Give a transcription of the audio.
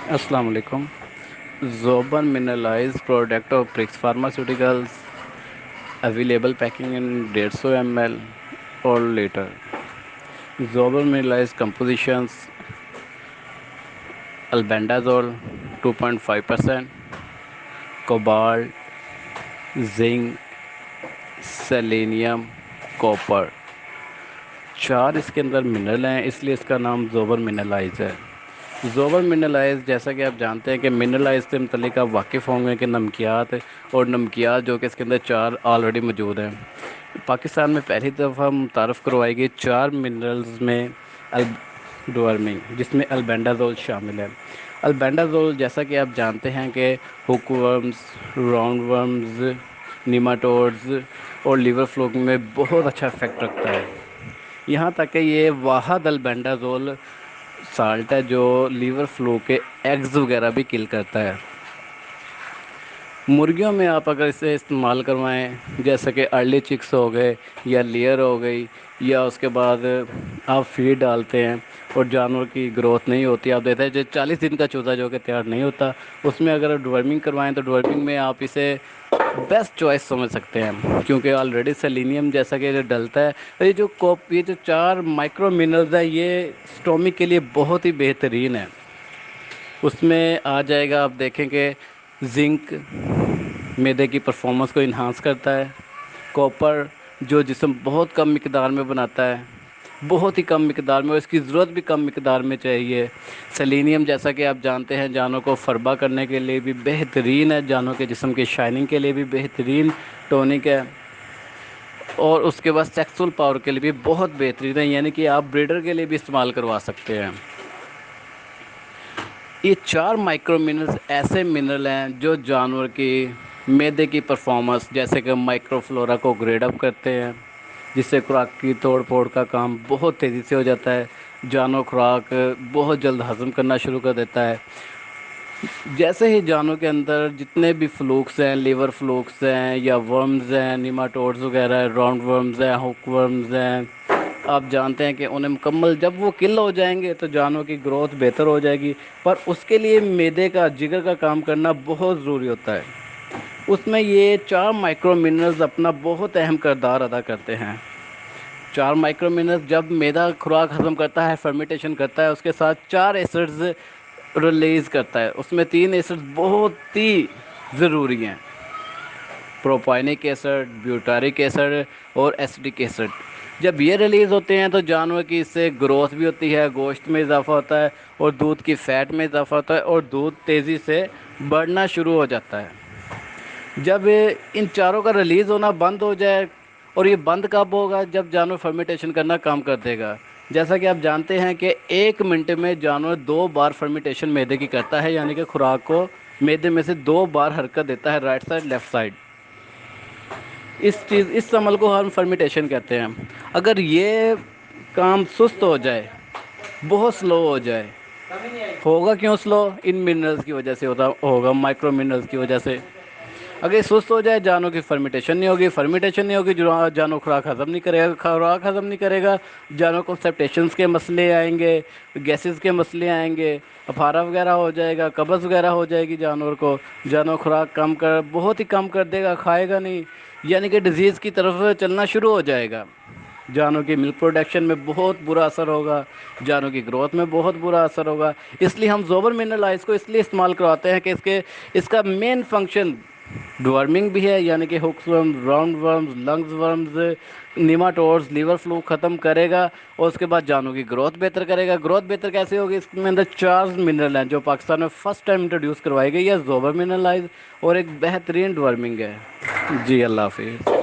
السلام علیکم۔ Zuber mineralize product of Perks pharmaceuticals available packing in 150 ml اور litre. Zuber mineralize compositions: albendazole 2.5%، cobalt, zinc, selenium, copper, 4 اس کے اندر mineral ہیں، اس لیے اس کا نام زوبر منرلائز ہے۔ زوبر منرلائز، جیسا کہ آپ جانتے ہیں کہ منرلائز سے متعلق آپ واقف ہوں گے کہ نمکیات اور نمکیات جو کہ اس کے اندر 4 آلریڈی موجود ہیں۔ پاکستان میں پہلی دفعہ متعارف کروائی گئی 4 منرلز میں ڈورمنگ، جس میں البینڈازول شامل ہے۔ البینڈازول جیسا کہ آپ جانتے ہیں کہ ہک ورمز، راؤنڈ ورمز، نیماٹوڈز اور لیور فلوگ میں بہت اچھا افیکٹ رکھتا ہے، یہاں تک کہ یہ واحد البینڈازول سالٹ ہے جو لیور فلو کے ایگز وغیرہ بھی کل کرتا ہے۔ مرغیوں میں آپ اگر اسے استعمال کروائیں، جیسے کہ ارلی چکس ہو گئے یا لیئر ہو گئی، یا اس کے بعد آپ فیڈ ڈالتے ہیں اور جانور کی گروتھ نہیں ہوتی، آپ دیتے ہیں جو 40 دن کا چوزا جو کہ تیار نہیں ہوتا، اس میں اگر ڈورمنگ کروائیں تو ڈورمنگ میں آپ اسے بیسٹ چوائس سمجھ سکتے ہیں، کیونکہ آلریڈی سیلینیم جیسا کہ یہ ڈلتا ہے۔ یہ جو 4 مائکرو منرلز ہے، یہ سٹومک کے لیے بہت ہی بہترین ہے۔ اس میں آ جائے گا، آپ دیکھیں کہ زنک معدے کی پرفارمنس کو انہانس کرتا ہے، کاپر جو جسم بہت کم مقدار میں بناتا ہے، بہت ہی کم مقدار میں، اور اس کی ضرورت بھی کم مقدار میں چاہیے۔ سیلینیم جیسا کہ آپ جانتے ہیں جانوں کو فربا کرنے کے لیے بھی بہترین ہے، جانوں کے جسم کی شائننگ کے لیے بھی بہترین ٹونک ہے، اور اس کے بعد سیکسول پاور کے لیے بھی بہت بہترین ہے، یعنی کہ آپ بریڈر کے لیے بھی استعمال کروا سکتے ہیں۔ یہ 4 مائکرو منرلز ایسے منرل ہیں جو جانور کی معدے کی پرفارمنس، جیسے کہ مائکرو فلورا کو گریڈ اپ کرتے ہیں، جس سے خوراک کی توڑ پھوڑ کا کام بہت تیزی سے ہو جاتا ہے، جانور خوراک بہت جلد ہضم کرنا شروع کر دیتا ہے۔ جیسے ہی جانوں کے اندر جتنے بھی فلوکس ہیں، لیور فلوکس ہیں یا ورمز ہیں، نیماٹوڈز وغیرہ، راؤنڈ ورمز ہیں، ہک ورمز ہیں، آپ جانتے ہیں کہ انہیں مکمل جب وہ کل ہو جائیں گے تو جانوں کی گروتھ بہتر ہو جائے گی، پر اس کے لیے معدے کا، جگر کا کام کرنا بہت ضروری ہوتا ہے۔ اس میں یہ 4 مائکرو منرلز اپنا بہت اہم کردار ادا کرتے ہیں۔ 4 مائکرو منرلز جب معدہ خوراک ہضم کرتا ہے، فرمیٹیشن کرتا ہے، اس کے ساتھ 4 ایسڈز ریلیز کرتا ہے، اس میں 3 ایسڈ بہت ہی ضروری ہیں: پروپائنک ایسڈ، بیوٹارک ایسڈ اور ایسیڈک ایسڈ۔ جب یہ ریلیز ہوتے ہیں تو جانور کی اس سے گروتھ بھی ہوتی ہے، گوشت میں اضافہ ہوتا ہے، اور دودھ کی فیٹ میں اضافہ ہوتا ہے، اور دودھ تیزی سے بڑھنا شروع ہو جاتا ہے۔ جب ان چاروں کا ریلیز ہونا بند ہو جائے، اور یہ بند کب ہوگا؟ جب جانور فرمیٹیشن کرنا کام کر دے گا۔ جیسا کہ آپ جانتے ہیں کہ 1 منٹ میں جانور 2 بار فرمیٹیشن معدے کی کرتا ہے، یعنی کہ خوراک کو معدے میں سے 2 بار حرکت دیتا ہے، رائٹ سائڈ لیفٹ سائڈ۔ اس عمل کو ہم فرمیٹیشن کہتے ہیں۔ اگر یہ کام سست ہو جائے، بہت سلو ہو جائے، ہوگا کیوں سلو؟ ان منرلز کی وجہ سے ہوگا، مائکرو منرلز کی وجہ سے۔ اگر یہ سست ہو جائے، جانوں کی فرمیٹیشن نہیں ہوگی، فرمیٹیشن نہیں ہوگی، جانوں خوراک ہضم نہیں کرے گا، خوراک ہضم نہیں کرے گا، جانوں کو سیپٹیشنز کے مسئلے آئیں گے، گیسز کے مسئلے آئیں گے، اپھارا وغیرہ ہو جائے گا، قبض وغیرہ ہو جائے گی جانور کو، جانور خوراک بہت ہی کم کر دے گا، کھائے گا نہیں، یعنی کہ ڈیزیز کی طرف چلنا شروع ہو جائے گا۔ جانوں کی ملک پروڈکشن میں بہت برا اثر ہوگا، جانوں کی گروتھ میں بہت برا اثر ہوگا۔ اس لیے ہم زوبر منرلائز کو اس لیے استعمال کرواتے ہیں کہ اس کا مین فنکشن ڈورمنگ بھی ہے، یعنی کہ hooks worms, round worms, lungs worms, nematodes, liver fluke ختم کرے گا، اور اس کے بعد جانوں کی گروتھ بہتر کرے گا۔ گروتھ بہتر کیسے ہوگی؟ اس میں اندر 4 منرل ہیں جو پاکستان میں فرسٹ ٹائم انٹروڈیوس کروائی گئی ہے، زوبر منرلائز، اور ایک بہترین ڈورمنگ ہے۔ جی اللہ حافظ۔